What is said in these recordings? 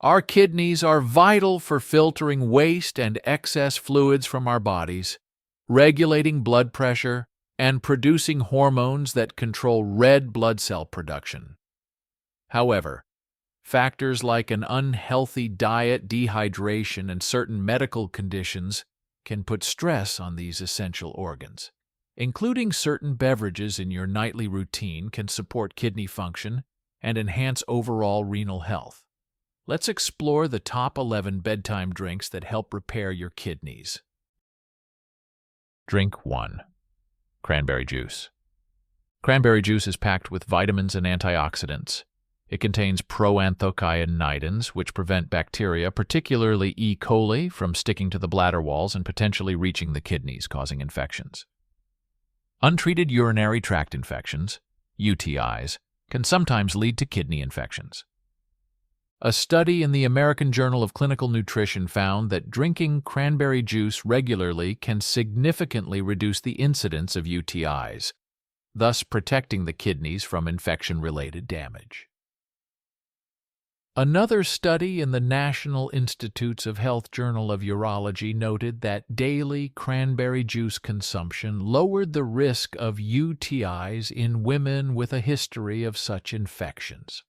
Our kidneys are vital for filtering waste and excess fluids from our bodies, regulating blood pressure, and producing hormones that control red blood cell production. However, factors like an unhealthy diet, dehydration, and certain medical conditions can put stress on these essential organs. Including certain beverages in your nightly routine can support kidney function and enhance overall renal health. Let's explore the top 11 bedtime drinks that help repair your kidneys. Drink 1. Cranberry juice. Cranberry juice is packed with vitamins and antioxidants. It contains proanthocyanidins, which prevent bacteria, particularly E. coli, from sticking to the bladder walls and potentially reaching the kidneys, causing infections. Untreated urinary tract infections, UTIs, can sometimes lead to kidney infections. A study in the American Journal of Clinical Nutrition found that drinking cranberry juice regularly can significantly reduce the incidence of UTIs, thus protecting the kidneys from infection-related damage. Another study in the National Institutes of Health Journal of Urology noted that daily cranberry juice consumption lowered the risk of UTIs in women with a history of such infections.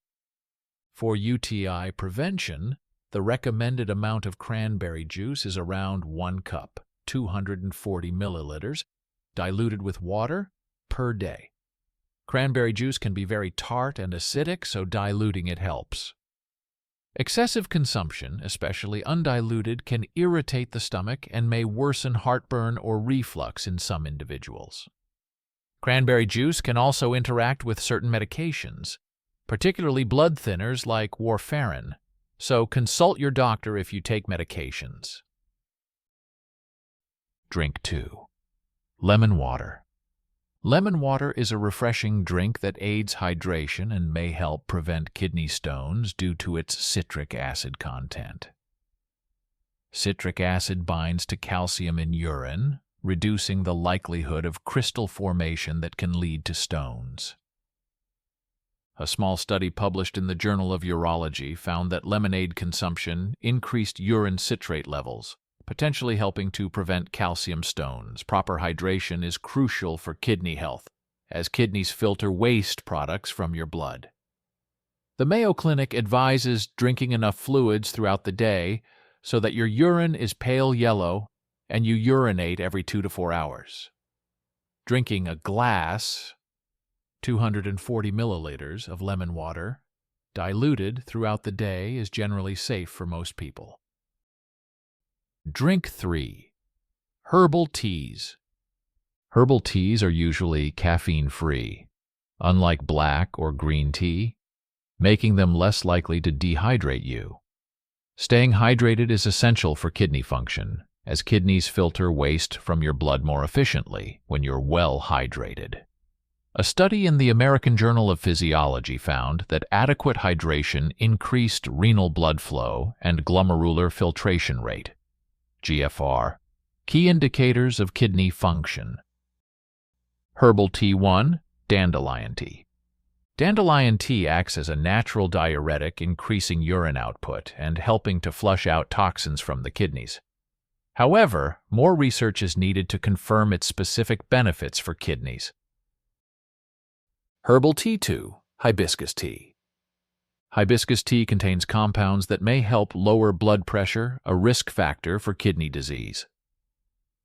For UTI prevention, the recommended amount of cranberry juice is around 1 cup, 240 milliliters, diluted with water, per day. Cranberry juice can be very tart and acidic, so diluting it helps. Excessive consumption, especially undiluted, can irritate the stomach and may worsen heartburn or reflux in some individuals. Cranberry juice can also interact with certain medications, particularly blood thinners like warfarin, so consult your doctor if you take medications. Drink 2. Lemon water. Lemon water is a refreshing drink that aids hydration and may help prevent kidney stones due to its citric acid content. Citric acid binds to calcium in urine, reducing the likelihood of crystal formation that can lead to stones. A small study published in the Journal of Urology found that lemonade consumption increased urine citrate levels, potentially helping to prevent calcium stones. Proper hydration is crucial for kidney health, as kidneys filter waste products from your blood. The Mayo Clinic advises drinking enough fluids throughout the day so that your urine is pale yellow and you urinate every 2 to 4 hours. Drinking a glass, 240 milliliters of lemon water, diluted throughout the day is generally safe for most people. Drink 3. Herbal teas. Herbal teas are usually caffeine-free, unlike black or green tea, making them less likely to dehydrate you. Staying hydrated is essential for kidney function, as kidneys filter waste from your blood more efficiently when you're well hydrated. A study in the American Journal of Physiology found that adequate hydration increased renal blood flow and glomerular filtration rate, GFR, key indicators of kidney function. Herbal tea 1, dandelion tea. Dandelion tea acts as a natural diuretic, increasing urine output and helping to flush out toxins from the kidneys. However, more research is needed to confirm its specific benefits for kidneys. Herbal tea 2, hibiscus tea. Hibiscus tea contains compounds that may help lower blood pressure, a risk factor for kidney disease.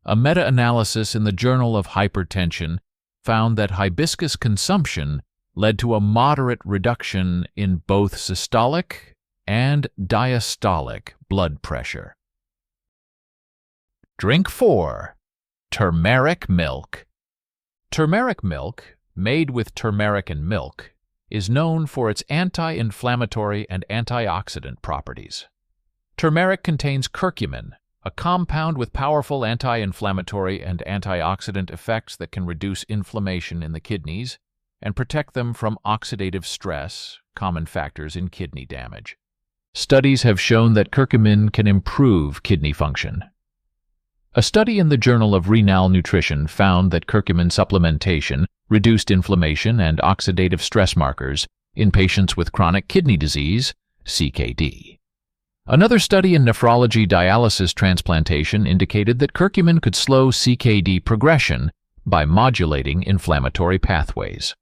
A meta-analysis in the Journal of Hypertension found that hibiscus consumption led to a moderate reduction in both systolic and diastolic blood pressure. Drink 4. Turmeric milk. Turmeric milk, made with turmeric and milk, is known for its anti-inflammatory and antioxidant properties. Turmeric contains curcumin, a compound with powerful anti-inflammatory and antioxidant effects that can reduce inflammation in the kidneys and protect them from oxidative stress, common factors in kidney damage. Studies have shown that curcumin can improve kidney function. A study in the Journal of Renal Nutrition found that curcumin supplementation reduced inflammation and oxidative stress markers in patients with chronic kidney disease, CKD. Another study in nephrology dialysis transplantation indicated that curcumin could slow CKD progression by modulating inflammatory pathways.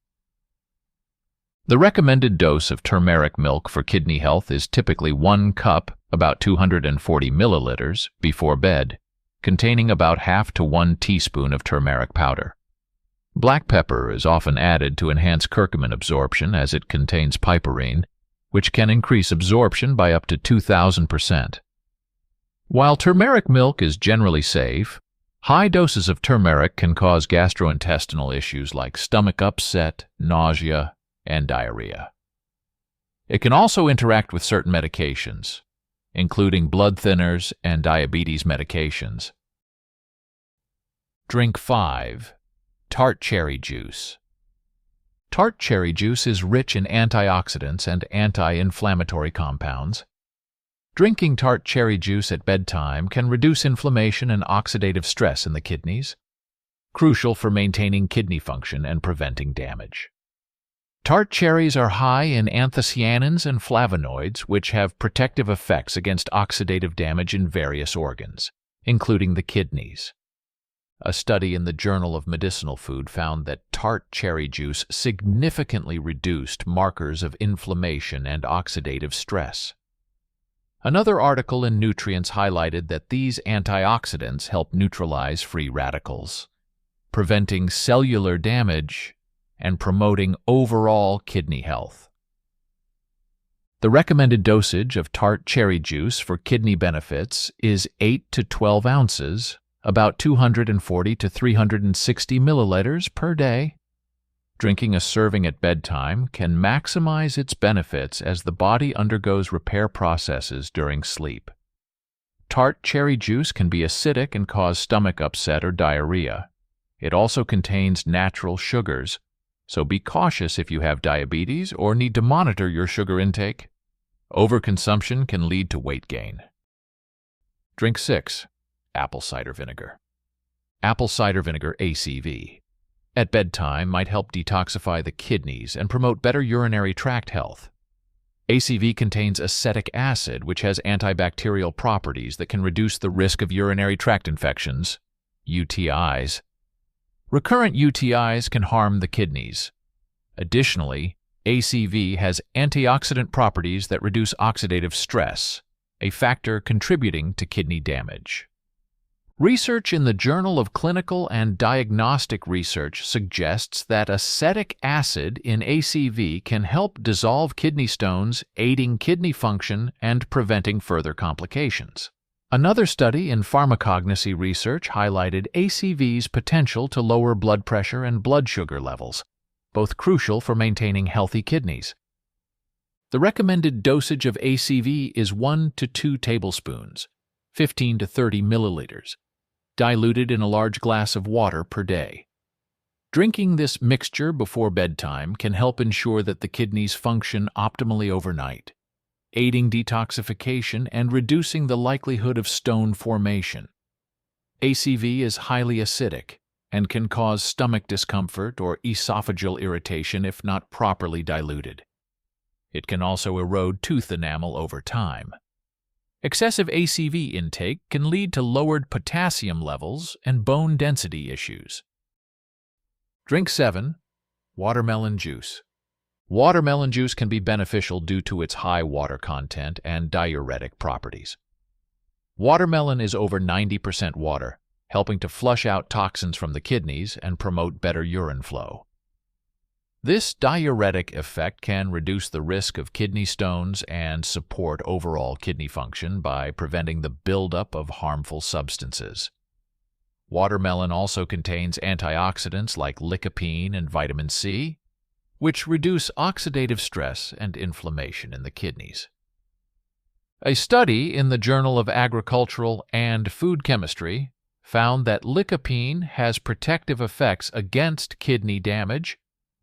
The recommended dose of turmeric milk for kidney health is typically 1 cup, about 240 milliliters, before bed, containing about half to 1 teaspoon of turmeric powder. Black pepper is often added to enhance curcumin absorption as it contains piperine, which can increase absorption by up to 2,000%. While turmeric milk is generally safe, high doses of turmeric can cause gastrointestinal issues like stomach upset, nausea, and diarrhea. It can also interact with certain medications, including blood thinners and diabetes medications. Drink 5. Tart cherry juice. Tart cherry juice is rich in antioxidants and anti-inflammatory compounds. Drinking tart cherry juice at bedtime can reduce inflammation and oxidative stress in the kidneys, crucial for maintaining kidney function and preventing damage. Tart cherries are high in anthocyanins and flavonoids, which have protective effects against oxidative damage in various organs, including the kidneys. A study in the Journal of Medicinal Food found that tart cherry juice significantly reduced markers of inflammation and oxidative stress. Another article in Nutrients highlighted that these antioxidants help neutralize free radicals, preventing cellular damage and promoting overall kidney health. The recommended dosage of tart cherry juice for kidney benefits is 8 to 12 ounces, about 240 to 360 milliliters per day. Drinking a serving at bedtime can maximize its benefits as the body undergoes repair processes during sleep. Tart cherry juice can be acidic and cause stomach upset or diarrhea. It also contains natural sugars, so be cautious if you have diabetes or need to monitor your sugar intake. Overconsumption can lead to weight gain. Drink 6. Apple cider vinegar. Apple cider vinegar, ACV, at bedtime might help detoxify the kidneys and promote better urinary tract health. ACV contains acetic acid, which has antibacterial properties that can reduce the risk of urinary tract infections, UTIs. Recurrent UTIs can harm the kidneys. Additionally, ACV has antioxidant properties that reduce oxidative stress, a factor contributing to kidney damage. Research in the Journal of Clinical and Diagnostic Research suggests that acetic acid in ACV can help dissolve kidney stones, aiding kidney function and preventing further complications. Another study in pharmacognosy research highlighted ACV's potential to lower blood pressure and blood sugar levels, both crucial for maintaining healthy kidneys. The recommended dosage of ACV is 1 to 2 tablespoons, 15 to 30 milliliters, diluted in a large glass of water per day. Drinking this mixture before bedtime can help ensure that the kidneys function optimally overnight, aiding detoxification and reducing the likelihood of stone formation. ACV is highly acidic and can cause stomach discomfort or esophageal irritation if not properly diluted. It can also erode tooth enamel over time. Excessive ACV intake can lead to lowered potassium levels and bone density issues. Drink 7. Watermelon juice. Watermelon juice can be beneficial due to its high water content and diuretic properties. Watermelon is over 90% water, helping to flush out toxins from the kidneys and promote better urine flow. This diuretic effect can reduce the risk of kidney stones and support overall kidney function by preventing the buildup of harmful substances. Watermelon also contains antioxidants like lycopene and vitamin C, which reduce oxidative stress and inflammation in the kidneys. A study in the Journal of Agricultural and Food Chemistry found that lycopene has protective effects against kidney damage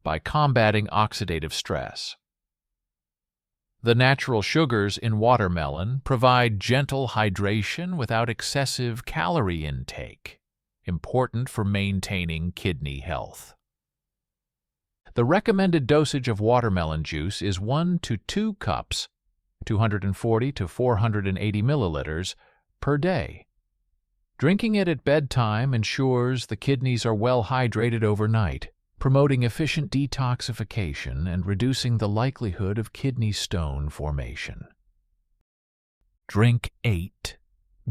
by combating oxidative stress. The natural sugars in watermelon provide gentle hydration without excessive calorie intake, important for maintaining kidney health. The recommended dosage of watermelon juice is 1 to 2 cups, 240 to 480 milliliters per day. Drinking it at bedtime ensures the kidneys are well hydrated overnight, promoting efficient detoxification and reducing the likelihood of kidney stone formation. Drink 8.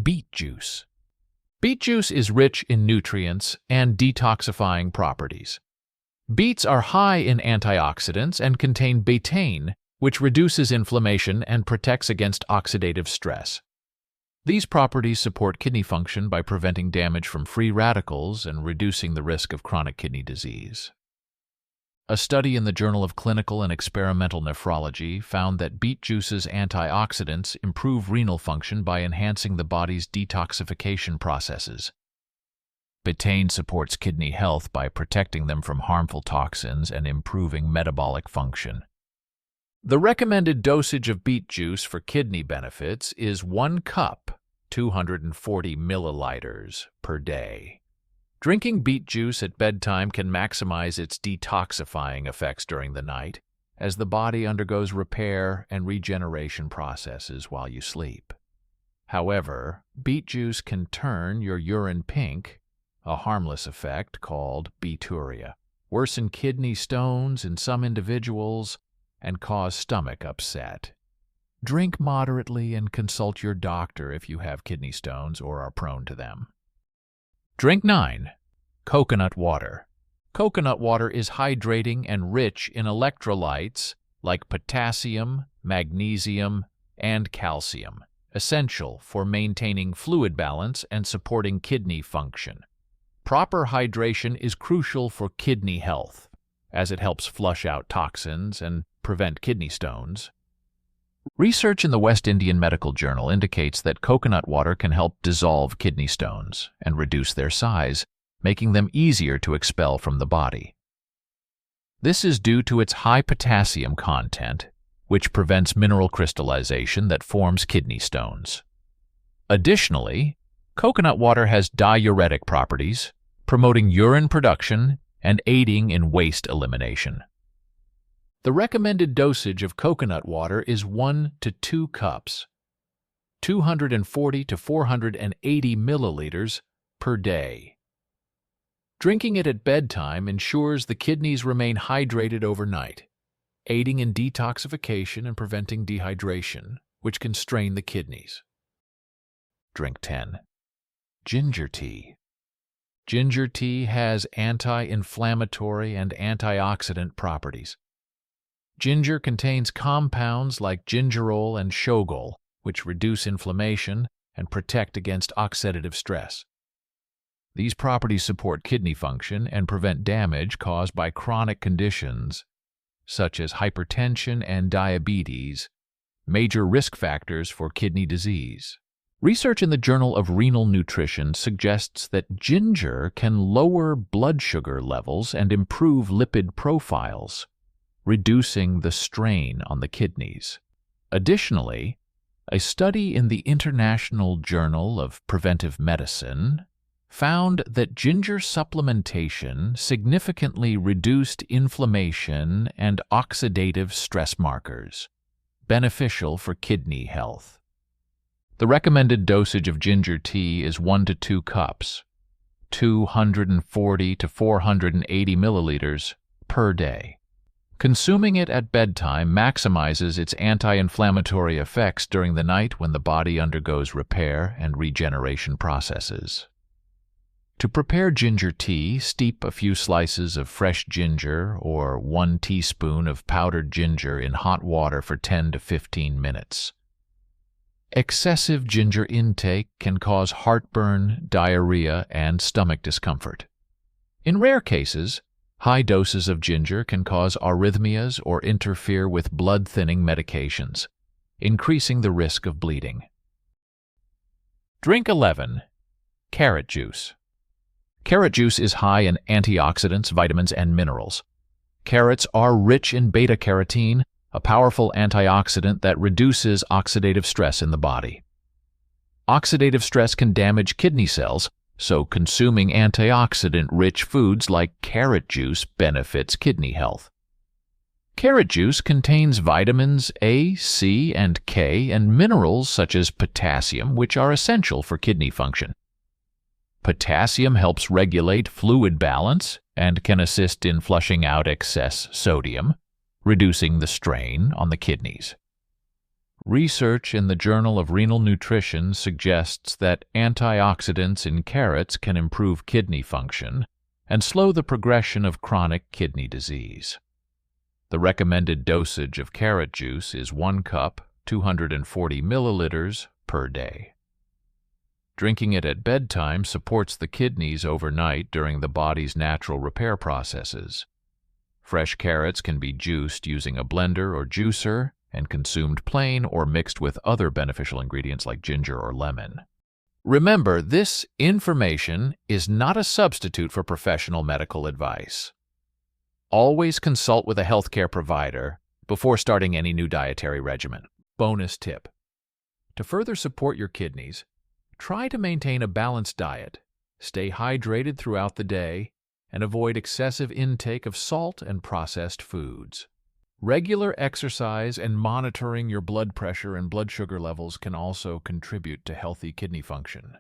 Beet juice. Beet juice is rich in nutrients and detoxifying properties. Beets are high in antioxidants and contain betaine, which reduces inflammation and protects against oxidative stress. These properties support kidney function by preventing damage from free radicals and reducing the risk of chronic kidney disease. A study in the Journal of Clinical and Experimental Nephrology found that beet juice's antioxidants improve renal function by enhancing the body's detoxification processes. Betaine supports kidney health by protecting them from harmful toxins and improving metabolic function. The recommended dosage of beet juice for kidney benefits is 1 cup, 240 milliliters per day. Drinking beet juice at bedtime can maximize its detoxifying effects during the night, as the body undergoes repair and regeneration processes while you sleep. However, beet juice can turn your urine pink, a harmless effect called beeturia, worsen kidney stones in some individuals, and cause stomach upset. Drink moderately and consult your doctor if you have kidney stones or are prone to them. Drink 9. Coconut water. Coconut water is hydrating and rich in electrolytes like potassium, magnesium, and calcium, essential for maintaining fluid balance and supporting kidney function. Proper hydration is crucial for kidney health, as it helps flush out toxins and prevent kidney stones. Research in the West Indian Medical Journal indicates that coconut water can help dissolve kidney stones and reduce their size, making them easier to expel from the body. This is due to its high potassium content, which prevents mineral crystallization that forms kidney stones. Additionally, coconut water has diuretic properties, promoting urine production and aiding in waste elimination. The recommended dosage of coconut water is 1 to 2 cups, 240 to 480 milliliters per day. Drinking it at bedtime ensures the kidneys remain hydrated overnight, aiding in detoxification and preventing dehydration, which can strain the kidneys. Drink 10. Ginger tea. Ginger tea has anti-inflammatory and antioxidant properties. Ginger contains compounds like gingerol and shogal, which reduce inflammation and protect against oxidative stress. These properties support kidney function and prevent damage caused by chronic conditions such as hypertension and diabetes, major risk factors for kidney disease. Research in the Journal of Renal Nutrition suggests that ginger can lower blood sugar levels and improve lipid profiles, reducing the strain on the kidneys. Additionally, a study in the International Journal of Preventive Medicine found that ginger supplementation significantly reduced inflammation and oxidative stress markers, beneficial for kidney health. The recommended dosage of ginger tea is 1 to 2 cups, 240 to 480 milliliters per day. Consuming it at bedtime maximizes its anti-inflammatory effects during the night when the body undergoes repair and regeneration processes. To prepare ginger tea, steep a few slices of fresh ginger or 1 teaspoon of powdered ginger in hot water for 10 to 15 minutes. Excessive ginger intake can cause heartburn, diarrhea, and stomach discomfort. In rare cases, high doses of ginger can cause arrhythmias or interfere with blood-thinning medications, increasing the risk of bleeding. Drink 11. Carrot juice. Carrot juice is high in antioxidants, vitamins, and minerals. Carrots are rich in beta-carotene, a powerful antioxidant that reduces oxidative stress in the body. Oxidative stress can damage kidney cells, so consuming antioxidant-rich foods like carrot juice benefits kidney health. Carrot juice contains vitamins A, C, and K, and minerals such as potassium, which are essential for kidney function. Potassium helps regulate fluid balance and can assist in flushing out excess sodium, reducing the strain on the kidneys. Research in the Journal of Renal Nutrition suggests that antioxidants in carrots can improve kidney function and slow the progression of chronic kidney disease. The recommended dosage of carrot juice is 1 cup, 240 milliliters per day. Drinking it at bedtime supports the kidneys overnight during the body's natural repair processes. Fresh carrots can be juiced using a blender or juicer and consumed plain or mixed with other beneficial ingredients like ginger or lemon. Remember, this information is not a substitute for professional medical advice. Always consult with a healthcare provider before starting any new dietary regimen. Bonus tip: to further support your kidneys, try to maintain a balanced diet, stay hydrated throughout the day, and avoid excessive intake of salt and processed foods. Regular exercise and monitoring your blood pressure and blood sugar levels can also contribute to healthy kidney function.